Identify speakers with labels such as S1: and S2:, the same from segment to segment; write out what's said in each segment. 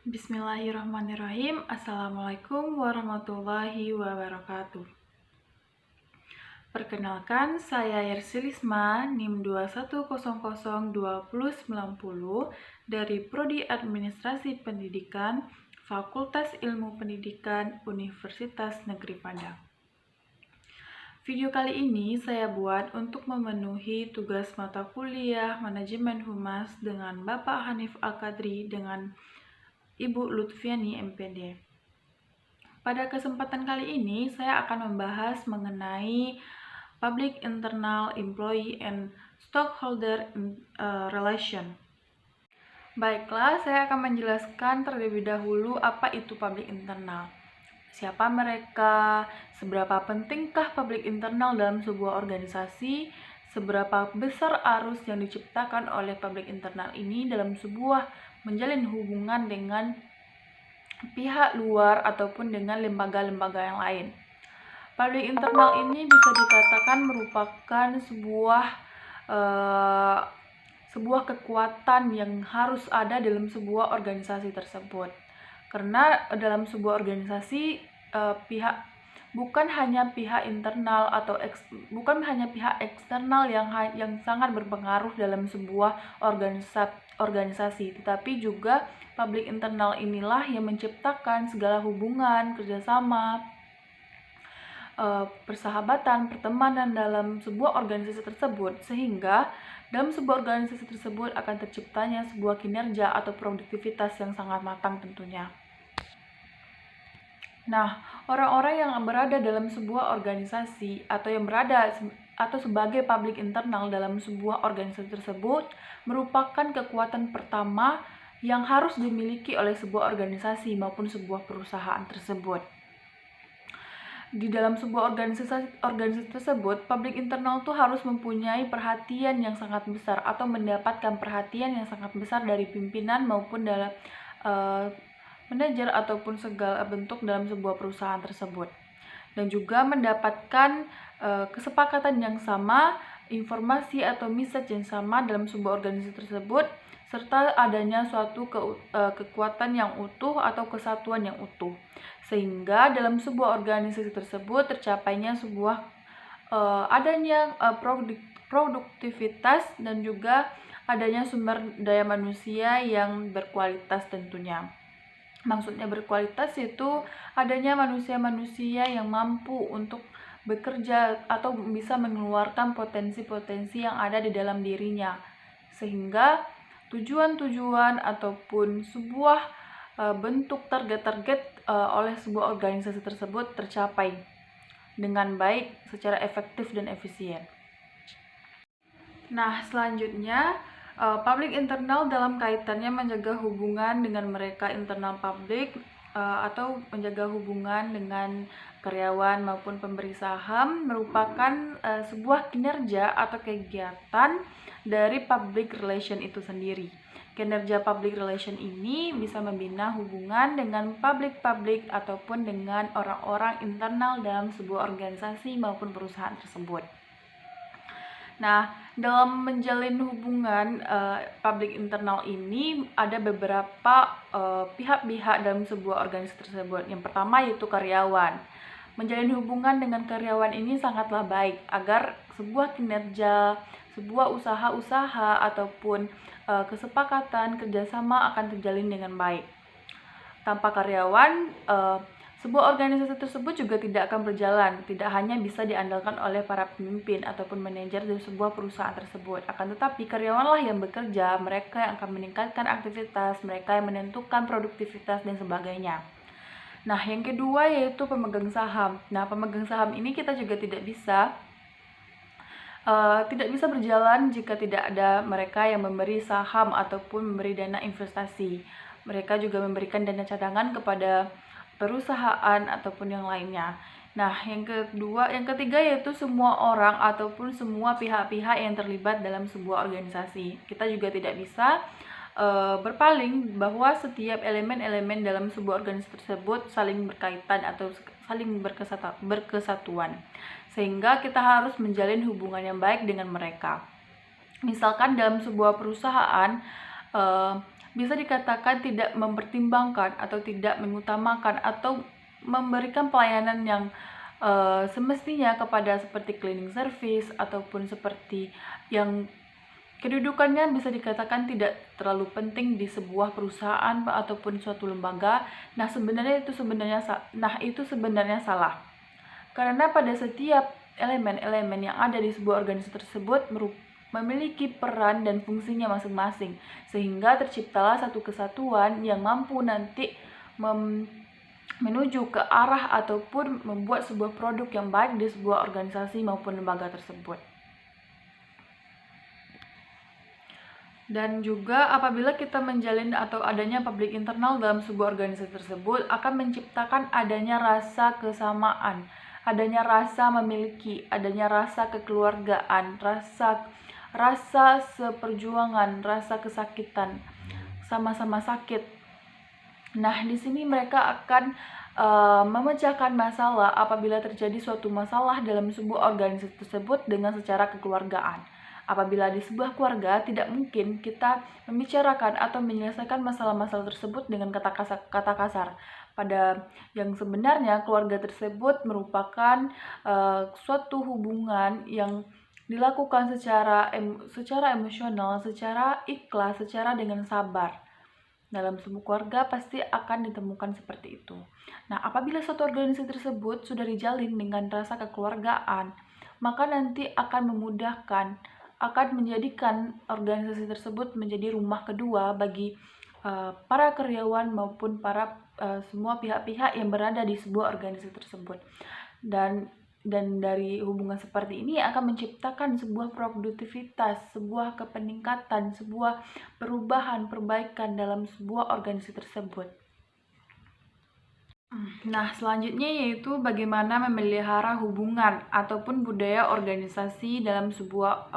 S1: Bismillahirrahmanirrahim. Assalamualaikum warahmatullahi wabarakatuh. Perkenalkan, saya Yersi Lisma, NIM 21002090 dari Prodi Administrasi Pendidikan, Fakultas Ilmu Pendidikan, Universitas Negeri Padang. Video kali ini saya buat untuk memenuhi tugas mata kuliah Manajemen Humas dengan Bapak Hanif Al-Qadri dengan Ibu Lutfiani MPD. Pada kesempatan kali ini, saya akan membahas mengenai Public Internal Employee and Stockholder Relation. Baiklah, saya akan menjelaskan terlebih dahulu apa itu public internal. Siapa mereka, seberapa pentingkah public internal dalam sebuah organisasi, seberapa besar arus yang diciptakan oleh public internal ini dalam sebuah menjalin hubungan dengan pihak luar ataupun dengan lembaga-lembaga yang lain. Public internal ini bisa dikatakan merupakan sebuah kekuatan yang harus ada dalam sebuah organisasi tersebut. Karena dalam sebuah organisasi bukan hanya pihak internal atau bukan hanya pihak eksternal yang sangat berpengaruh dalam sebuah organisasi, tetapi juga public internal inilah yang menciptakan segala hubungan, kerjasama, persahabatan, pertemanan dalam sebuah organisasi tersebut, sehingga dalam sebuah organisasi tersebut akan terciptanya sebuah kinerja atau produktivitas yang sangat matang tentunya. Nah, orang-orang yang berada dalam sebuah organisasi atau sebagai public internal dalam sebuah organisasi tersebut merupakan kekuatan pertama yang harus dimiliki oleh sebuah organisasi maupun sebuah perusahaan tersebut. Di dalam sebuah organisasi tersebut, public internal tuh harus mempunyai perhatian yang sangat besar atau mendapatkan perhatian yang sangat besar dari pimpinan maupun dalam manajer ataupun segala bentuk dalam sebuah perusahaan tersebut, dan juga mendapatkan kesepakatan yang sama, informasi atau message yang sama dalam sebuah organisasi tersebut, serta adanya suatu kekuatan yang utuh atau kesatuan yang utuh, sehingga dalam sebuah organisasi tersebut tercapainya sebuah adanya produktivitas dan juga adanya sumber daya manusia yang berkualitas tentunya. Maksudnya berkualitas itu adanya manusia-manusia yang mampu untuk bekerja atau bisa mengeluarkan potensi-potensi yang ada di dalam dirinya, sehingga tujuan-tujuan ataupun sebuah bentuk target-target oleh sebuah organisasi tersebut tercapai dengan baik secara efektif dan efisien. Nah, selanjutnya public internal dalam kaitannya menjaga hubungan dengan mereka internal public atau menjaga hubungan dengan karyawan maupun pemberi saham merupakan sebuah kinerja atau kegiatan dari public relation itu sendiri. Kinerja public relation ini bisa membina hubungan dengan publik ataupun dengan orang-orang internal dalam sebuah organisasi maupun perusahaan tersebut. Nah, dalam menjalin hubungan public internal ini ada beberapa pihak-pihak dalam sebuah organisasi tersebut. Yang pertama yaitu karyawan. Menjalin hubungan dengan karyawan ini sangatlah baik agar sebuah kinerja, sebuah usaha-usaha ataupun kesepakatan kerjasama akan terjalin dengan baik. Tanpa karyawan, sebuah organisasi tersebut juga tidak akan berjalan, tidak hanya bisa diandalkan oleh para pemimpin ataupun manajer dari sebuah perusahaan tersebut. Akan tetapi karyawanlah yang bekerja, mereka yang akan meningkatkan aktivitas, mereka yang menentukan produktivitas dan sebagainya. Nah, yang kedua yaitu pemegang saham. Nah, pemegang saham ini kita juga tidak bisa berjalan jika tidak ada mereka yang memberi saham ataupun memberi dana investasi. Mereka juga memberikan dana cadangan kepada perusahaan ataupun yang lainnya. Nah, yang ketiga yaitu semua orang ataupun semua pihak-pihak yang terlibat dalam sebuah organisasi. Kita juga tidak bisa berpaling bahwa setiap elemen-elemen dalam sebuah organisasi tersebut saling berkaitan atau saling berkesatuan, sehingga kita harus menjalin hubungan yang baik dengan mereka. Misalkan dalam sebuah perusahaan bisa dikatakan tidak mempertimbangkan atau tidak mengutamakan atau memberikan pelayanan yang semestinya kepada seperti cleaning service ataupun seperti yang kedudukannya bisa dikatakan tidak terlalu penting di sebuah perusahaan ataupun suatu lembaga. Itu sebenarnya salah. Karena pada setiap elemen-elemen yang ada di sebuah organisasi tersebut memiliki peran dan fungsinya masing-masing, sehingga terciptalah satu kesatuan yang mampu nanti menuju ke arah ataupun membuat sebuah produk yang baik di sebuah organisasi maupun lembaga tersebut. Dan juga apabila kita menjalin atau adanya public internal dalam sebuah organisasi tersebut akan menciptakan adanya rasa kesamaan, adanya rasa memiliki, adanya rasa kekeluargaan, rasa seperjuangan, rasa kesakitan, sama-sama sakit. Nah, di sini mereka akan memecahkan masalah apabila terjadi suatu masalah dalam sebuah organisasi tersebut dengan secara kekeluargaan. Apabila di sebuah keluarga tidak mungkin kita membicarakan atau menyelesaikan masalah-masalah tersebut dengan kata kasar. Pada yang sebenarnya keluarga tersebut merupakan suatu hubungan yang dilakukan secara emosional, secara ikhlas, secara dengan sabar. Dalam sebuah keluarga pasti akan ditemukan seperti itu. Nah, apabila suatu organisasi tersebut sudah dijalin dengan rasa kekeluargaan, maka nanti akan memudahkan, akan menjadikan organisasi tersebut menjadi rumah kedua bagi para karyawan maupun para semua pihak-pihak yang berada di sebuah organisasi tersebut. Dan dari hubungan seperti ini akan menciptakan sebuah produktivitas, sebuah kepeningkatan, sebuah perbaikan dalam sebuah organisasi tersebut. Nah, selanjutnya yaitu bagaimana memelihara hubungan ataupun budaya organisasi dalam sebuah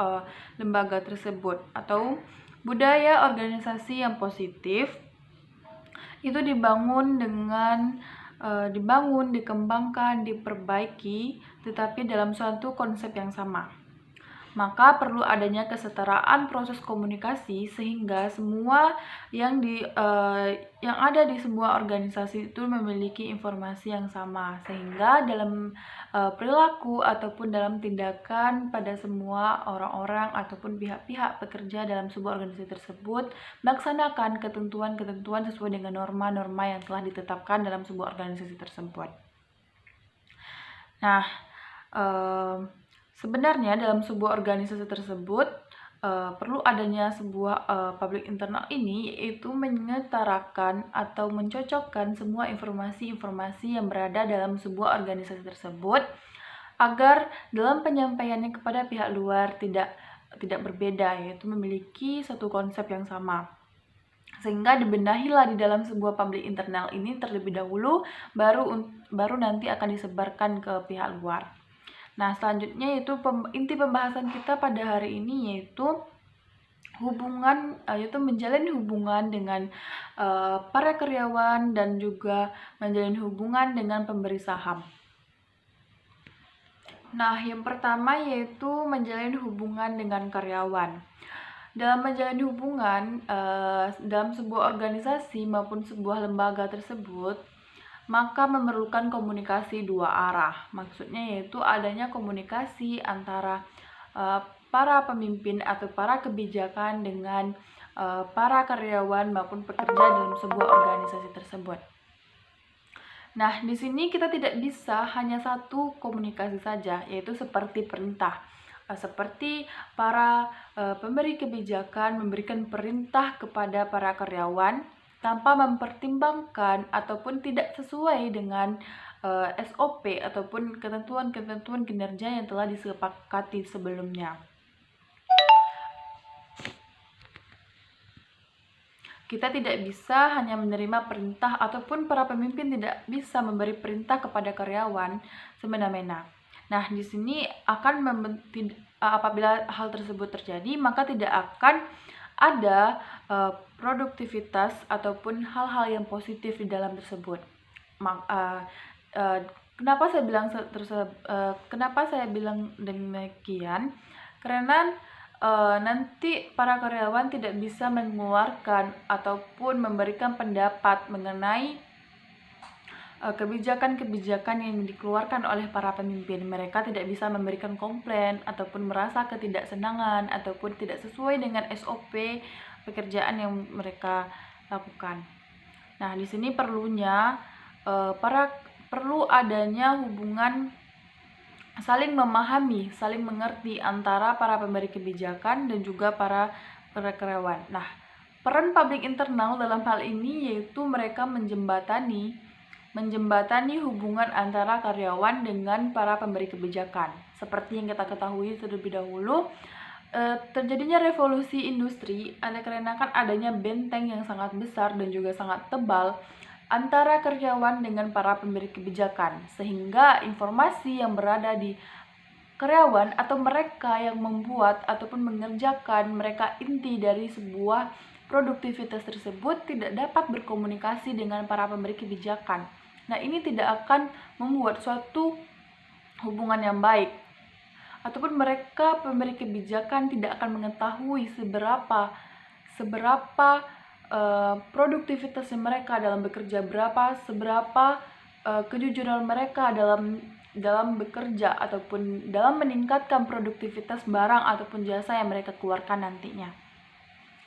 S1: lembaga tersebut, atau budaya organisasi yang positif itu dibangun, dikembangkan, diperbaiki, tetapi dalam suatu konsep yang sama. Maka perlu adanya kesetaraan proses komunikasi sehingga semua yang ada di sebuah organisasi itu memiliki informasi yang sama, sehingga dalam perilaku ataupun dalam tindakan pada semua orang-orang ataupun pihak-pihak pekerja dalam sebuah organisasi tersebut melaksanakan ketentuan-ketentuan sesuai dengan norma-norma yang telah ditetapkan dalam sebuah organisasi tersebut. Nah, sebenarnya dalam sebuah organisasi tersebut perlu adanya sebuah public internal ini, yaitu menyetarakan atau mencocokkan semua informasi-informasi yang berada dalam sebuah organisasi tersebut agar dalam penyampaiannya kepada pihak luar tidak berbeda, yaitu memiliki satu konsep yang sama. Sehingga dibenahilah di dalam sebuah public internal ini terlebih dahulu, baru nanti akan disebarkan ke pihak luar. Nah, selanjutnya yaitu inti pembahasan kita pada hari ini yaitu menjalin hubungan dengan para karyawan dan juga menjalin hubungan dengan pemberi saham. Nah, yang pertama yaitu menjalin hubungan dengan karyawan. Dalam menjalin hubungan dalam sebuah organisasi maupun sebuah lembaga tersebut, maka memerlukan komunikasi dua arah. Maksudnya yaitu adanya komunikasi antara para pemimpin atau para kebijakan dengan para karyawan maupun pekerja dalam sebuah organisasi tersebut. Nah, di sini kita tidak bisa hanya satu komunikasi saja, yaitu seperti perintah. Seperti para pemberi kebijakan memberikan perintah kepada para karyawan tanpa mempertimbangkan ataupun tidak sesuai dengan SOP ataupun ketentuan-ketentuan kinerja yang telah disepakati sebelumnya. Kita tidak bisa hanya menerima perintah ataupun para pemimpin tidak bisa memberi perintah kepada karyawan semena-mena. Nah, di sini apabila hal tersebut terjadi, maka tidak akan ada produktivitas ataupun hal-hal yang positif di dalam tersebut. Kenapa saya bilang demikian? Karena nanti para karyawan tidak bisa mengeluarkan ataupun memberikan pendapat mengenai kebijakan-kebijakan yang dikeluarkan oleh para pemimpin. Mereka tidak bisa memberikan komplain ataupun merasa ketidaksenangan ataupun tidak sesuai dengan SOP pekerjaan yang mereka lakukan. Nah, di sini perlu adanya hubungan saling memahami, saling mengerti antara para pemberi kebijakan dan juga para karyawan. Nah, peran publik internal dalam hal ini yaitu mereka menjembatani hubungan antara karyawan dengan para pemberi kebijakan. Seperti yang kita ketahui terlebih dahulu, terjadinya revolusi industri karena adanya benteng yang sangat besar dan juga sangat tebal antara karyawan dengan para pemberi kebijakan, sehingga informasi yang berada di karyawan atau mereka yang membuat ataupun mengerjakan, mereka inti dari sebuah produktivitas tersebut tidak dapat berkomunikasi dengan para pemberi kebijakan. Nah, ini tidak akan membuat suatu hubungan yang baik, ataupun mereka pemberi kebijakan tidak akan mengetahui seberapa produktivitas mereka dalam bekerja, seberapa kejujuran mereka dalam bekerja ataupun dalam meningkatkan produktivitas barang ataupun jasa yang mereka keluarkan nantinya.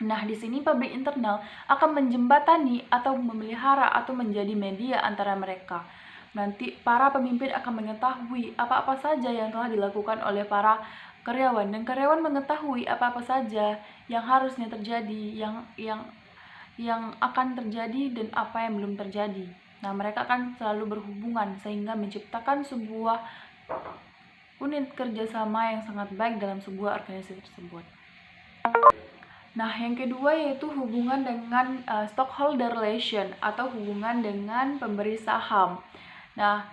S1: Nah, di sini publik internal akan menjembatani atau memelihara atau menjadi media antara mereka. Nanti para pemimpin akan mengetahui apa-apa saja yang telah dilakukan oleh para karyawan, dan karyawan mengetahui apa-apa saja yang harusnya terjadi, yang akan terjadi dan apa yang belum terjadi. Nah, mereka akan selalu berhubungan sehingga menciptakan sebuah unit kerjasama yang sangat baik dalam sebuah organisasi tersebut. Nah, yang kedua yaitu hubungan dengan stockholder relation atau hubungan dengan pemberi saham. Nah,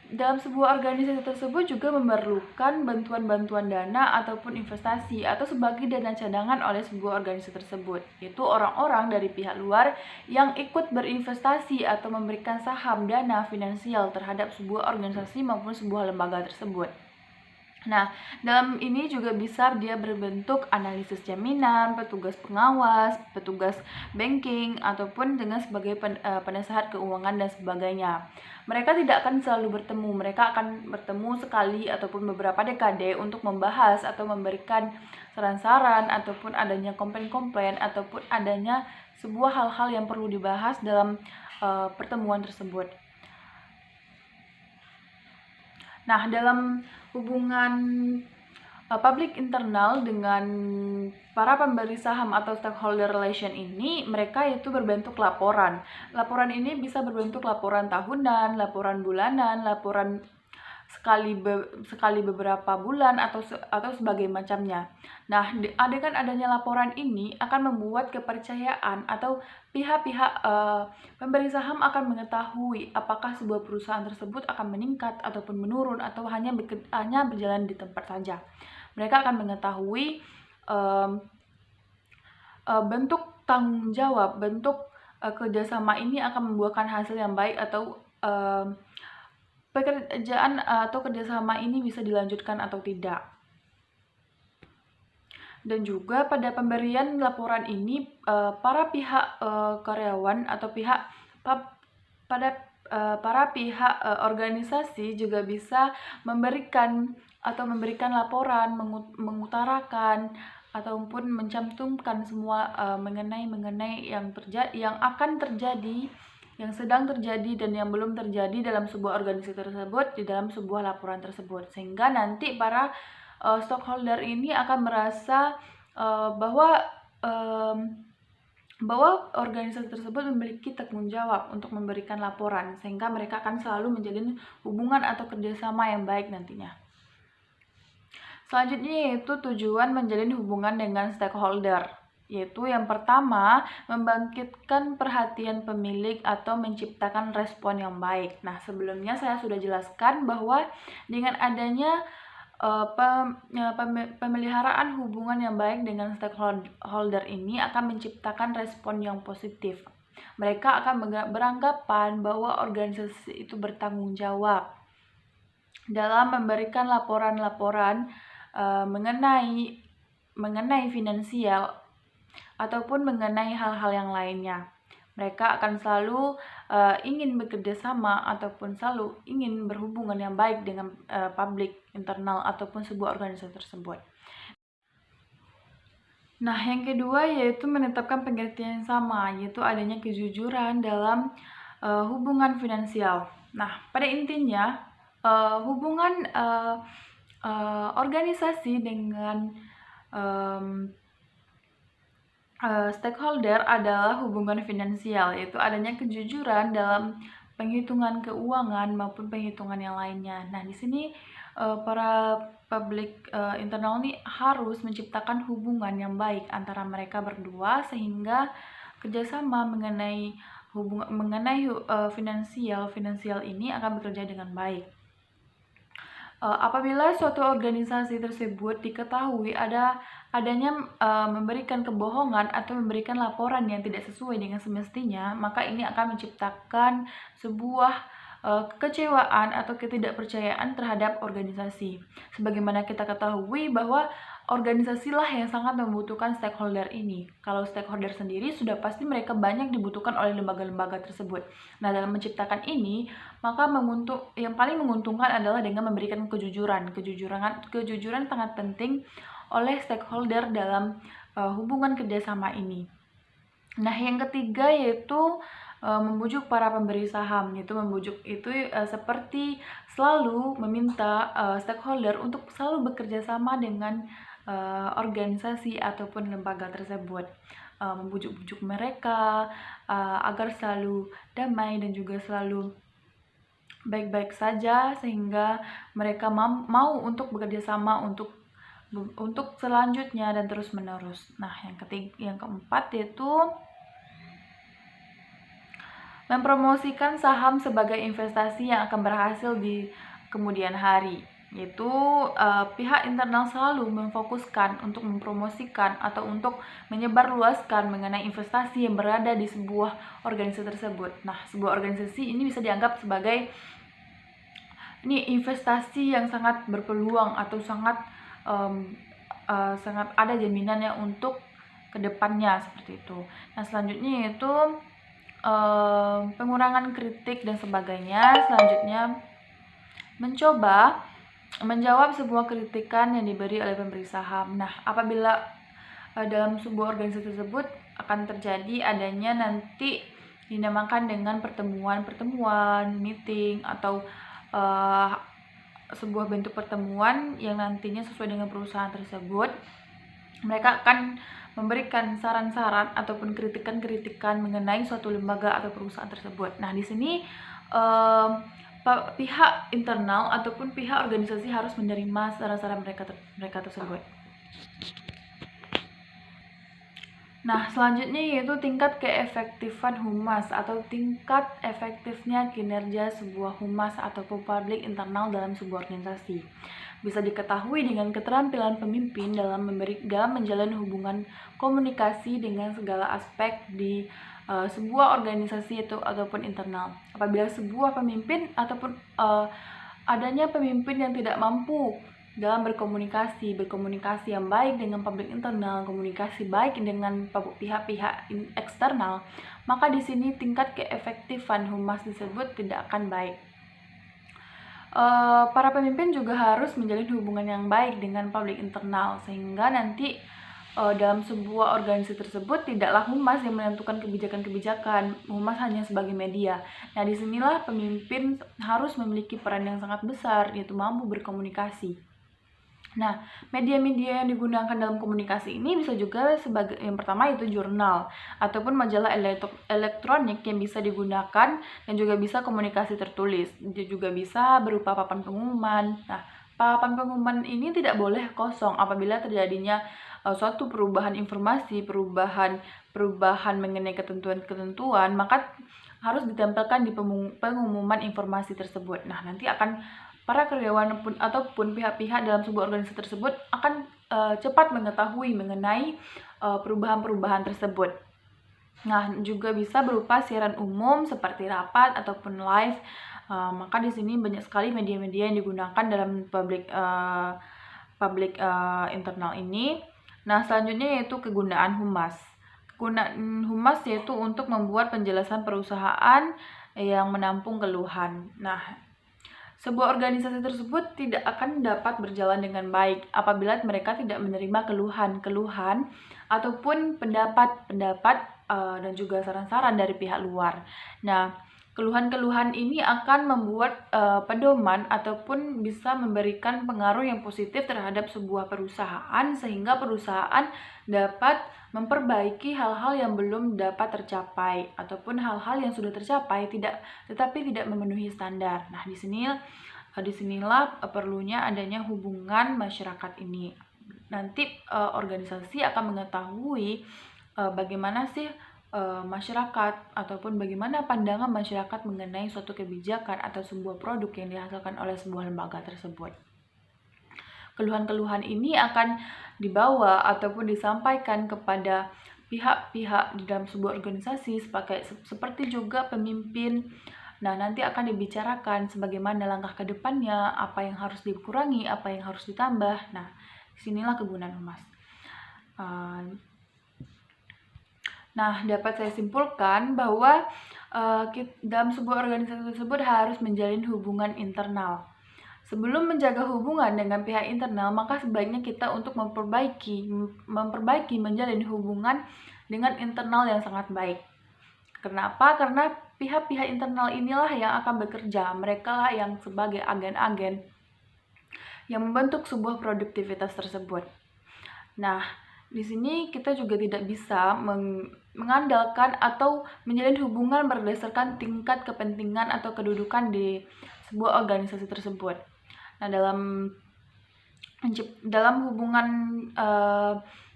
S1: dalam sebuah organisasi tersebut juga memerlukan bantuan-bantuan dana ataupun investasi atau sebagai dana cadangan oleh sebuah organisasi tersebut, yaitu orang-orang dari pihak luar yang ikut berinvestasi atau memberikan saham dana finansial terhadap sebuah organisasi maupun sebuah lembaga tersebut. Nah, dalam ini juga bisa dia berbentuk analisis jaminan, petugas pengawas, petugas banking, ataupun dengan sebagai penasehat keuangan dan sebagainya. Mereka tidak akan selalu bertemu, mereka akan bertemu sekali ataupun beberapa dekade untuk membahas atau memberikan saran-saran ataupun adanya komplain-komplain ataupun adanya sebuah hal-hal yang perlu dibahas dalam pertemuan tersebut. Nah, dalam hubungan publik internal dengan para pemberi saham atau stakeholder relation ini, mereka itu berbentuk laporan. Laporan ini bisa berbentuk laporan tahunan, laporan bulanan, laporan sekali beberapa bulan atau sebagai macamnya. Nah, dengan adanya laporan ini akan membuat kepercayaan atau pihak-pihak pemberi saham akan mengetahui apakah sebuah perusahaan tersebut akan meningkat ataupun menurun atau hanya berjalan di tempat saja. Mereka akan mengetahui bentuk tanggung jawab, bentuk kerjasama ini akan membuahkan hasil yang baik atau pekerjaan atau kerjasama ini bisa dilanjutkan atau tidak. Dan juga pada pemberian laporan ini, para pihak karyawan atau para pihak organisasi juga bisa memberikan laporan, mengutarakan ataupun mencantumkan semua mengenai yang akan terjadi, yang sedang terjadi dan yang belum terjadi dalam sebuah organisasi tersebut di dalam sebuah laporan tersebut, sehingga nanti para stockholder ini akan merasa bahwa organisasi tersebut memiliki tanggung jawab untuk memberikan laporan, sehingga mereka akan selalu menjalin hubungan atau kerjasama yang baik nantinya. Selanjutnya yaitu tujuan menjalin hubungan dengan stakeholder, yaitu yang pertama, membangkitkan perhatian pemilik atau menciptakan respon yang baik. Nah, sebelumnya saya sudah jelaskan bahwa dengan adanya pemeliharaan hubungan yang baik dengan stakeholder ini akan menciptakan respon yang positif. Mereka akan beranggapan bahwa organisasi itu bertanggung jawab dalam memberikan laporan-laporan mengenai finansial ataupun mengenai hal-hal yang lainnya. Mereka akan selalu ingin bekerja sama ataupun selalu ingin berhubungan yang baik dengan publik internal ataupun sebuah organisasi tersebut. Nah, yang kedua yaitu menetapkan pengertian yang sama, yaitu adanya kejujuran dalam hubungan finansial. Nah, pada intinya hubungan organisasi dengan stakeholder adalah hubungan finansial, yaitu adanya kejujuran dalam penghitungan keuangan maupun penghitungan yang lainnya. Nah, di sini para public internal ini harus menciptakan hubungan yang baik antara mereka berdua sehingga kerjasama mengenai finansial ini akan bekerja dengan baik. Apabila suatu organisasi tersebut diketahui adanya memberikan kebohongan atau memberikan laporan yang tidak sesuai dengan semestinya, maka ini akan menciptakan sebuah kekecewaan atau ketidakpercayaan terhadap organisasi. Sebagaimana kita ketahui bahwa organisasilah yang sangat membutuhkan stakeholder ini. Kalau stakeholder sendiri sudah pasti mereka banyak dibutuhkan oleh lembaga-lembaga tersebut. Nah, dalam menciptakan ini, maka yang paling menguntungkan adalah dengan memberikan kejujuran. Kejujuran sangat penting oleh stakeholder dalam hubungan kerjasama ini. Nah, yang ketiga yaitu membujuk para pemberi saham. Membujuk itu seperti selalu meminta stakeholder untuk selalu bekerja sama dengan organisasi ataupun lembaga tersebut. Membujuk-bujuk mereka agar selalu damai dan juga selalu baik-baik saja sehingga mereka mau untuk bekerja sama untuk selanjutnya dan terus menerus. Nah, yang keempat yaitu mempromosikan saham sebagai investasi yang akan berhasil di kemudian hari, yaitu pihak internal selalu memfokuskan untuk mempromosikan atau untuk menyebarluaskan mengenai investasi yang berada di sebuah organisasi tersebut. Nah, sebuah organisasi ini bisa dianggap sebagai investasi yang sangat berpeluang atau sangat ada jaminannya untuk kedepannya seperti itu. Nah, selanjutnya yaitu pengurangan kritik dan sebagainya. Selanjutnya mencoba menjawab sebuah kritikan yang diberi oleh pemberi saham. Nah, apabila dalam sebuah organisasi tersebut akan terjadi adanya nanti dinamakan dengan pertemuan, meeting atau sebuah bentuk pertemuan yang nantinya sesuai dengan perusahaan tersebut. Mereka akan memberikan saran-saran ataupun kritikan-kritikan mengenai suatu lembaga atau perusahaan tersebut. Nah, di sini pihak internal ataupun pihak organisasi harus menerima saran-saran mereka tersebut. Nah, selanjutnya yaitu tingkat keefektifan humas atau tingkat efektifnya kinerja sebuah humas ataupun publik internal dalam sebuah organisasi. Bisa diketahui dengan keterampilan pemimpin dalam menjalin hubungan komunikasi dengan segala aspek di sebuah organisasi ataupun internal. Apabila sebuah pemimpin ataupun adanya pemimpin yang tidak mampu dalam berkomunikasi yang baik dengan publik internal, komunikasi baik dengan pihak-pihak eksternal, maka di sini tingkat keefektifan humas tersebut tidak akan baik. Para pemimpin juga harus menjalin hubungan yang baik dengan publik internal sehingga nanti dalam sebuah organisasi tersebut tidaklah humas yang menentukan kebijakan-kebijakan, humas hanya sebagai media. Nah, disinilah pemimpin harus memiliki peran yang sangat besar, yaitu mampu berkomunikasi. Nah, media-media yang digunakan dalam komunikasi ini bisa juga sebagai yang pertama itu jurnal ataupun majalah elektronik yang bisa digunakan dan juga bisa komunikasi tertulis. Dia juga bisa berupa papan pengumuman. Nah, papan pengumuman ini tidak boleh kosong apabila terjadinya suatu perubahan informasi, perubahan mengenai ketentuan-ketentuan, maka harus ditempelkan di pengumuman informasi tersebut. Nah, nanti akan para karyawan ataupun pihak-pihak dalam sebuah organisasi tersebut akan cepat mengetahui mengenai perubahan-perubahan tersebut. Nah, juga bisa berupa siaran umum seperti rapat ataupun live. Maka di sini banyak sekali media-media yang digunakan dalam public internal ini. Nah, selanjutnya yaitu kegunaan humas. Kegunaan humas yaitu untuk membuat penjelasan perusahaan yang menampung keluhan. Nah, sebuah organisasi tersebut tidak akan dapat berjalan dengan baik apabila mereka tidak menerima keluhan-keluhan ataupun pendapat-pendapat dan juga saran-saran dari pihak luar. Nah, keluhan-keluhan ini akan membuat pedoman ataupun bisa memberikan pengaruh yang positif terhadap sebuah perusahaan sehingga perusahaan dapat memperbaiki hal-hal yang belum dapat tercapai ataupun hal-hal yang sudah tercapai tetapi tidak memenuhi standar. Nah, disinilah perlunya adanya hubungan masyarakat ini. Nanti organisasi akan mengetahui bagaimana sih masyarakat ataupun bagaimana pandangan masyarakat mengenai suatu kebijakan atau sebuah produk yang dihasilkan oleh sebuah lembaga tersebut. Keluhan-keluhan ini akan dibawa ataupun disampaikan kepada pihak-pihak di dalam sebuah organisasi seperti juga pemimpin. Nah, nanti akan dibicarakan sebagaimana langkah ke depannya, apa yang harus dikurangi, apa yang harus ditambah. Nah, disinilah kegunaan humas. Nah, dapat saya simpulkan bahwa dalam sebuah organisasi tersebut harus menjalin hubungan internal. Sebelum menjaga hubungan dengan pihak internal, maka sebaiknya kita untuk memperbaiki menjalin hubungan dengan internal yang sangat baik. Kenapa? Karena pihak-pihak internal inilah yang akan bekerja, mereka lah yang sebagai agen-agen yang membentuk sebuah produktivitas tersebut. Nah, di sini kita juga tidak bisa mengandalkan atau menjalin hubungan berdasarkan tingkat kepentingan atau kedudukan di sebuah organisasi tersebut. Nah, dalam hubungan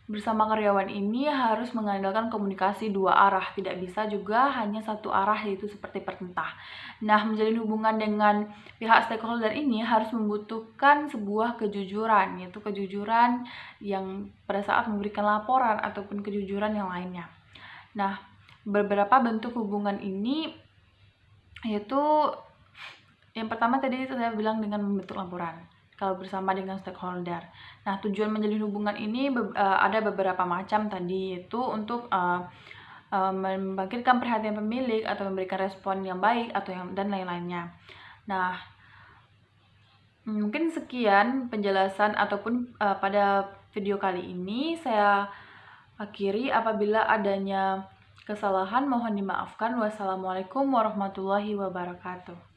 S1: bersama karyawan ini harus mengandalkan komunikasi dua arah, tidak bisa juga hanya satu arah, yaitu seperti perintah. Nah, menjalin hubungan dengan pihak stakeholder ini harus membutuhkan sebuah kejujuran, yaitu kejujuran yang pada saat memberikan laporan ataupun kejujuran yang lainnya. Nah, beberapa bentuk hubungan ini yaitu yang pertama tadi saya bilang dengan membentuk laporan kalau bersama dengan stakeholder. Nah, tujuan menjalin hubungan ini ada beberapa macam tadi, yaitu untuk membangkitkan perhatian pemilik atau memberikan respon yang baik dan lain-lainnya. Nah, mungkin sekian penjelasan ataupun pada video kali ini saya akhiri. Apabila adanya kesalahan mohon dimaafkan. Wassalamualaikum warahmatullahi wabarakatuh.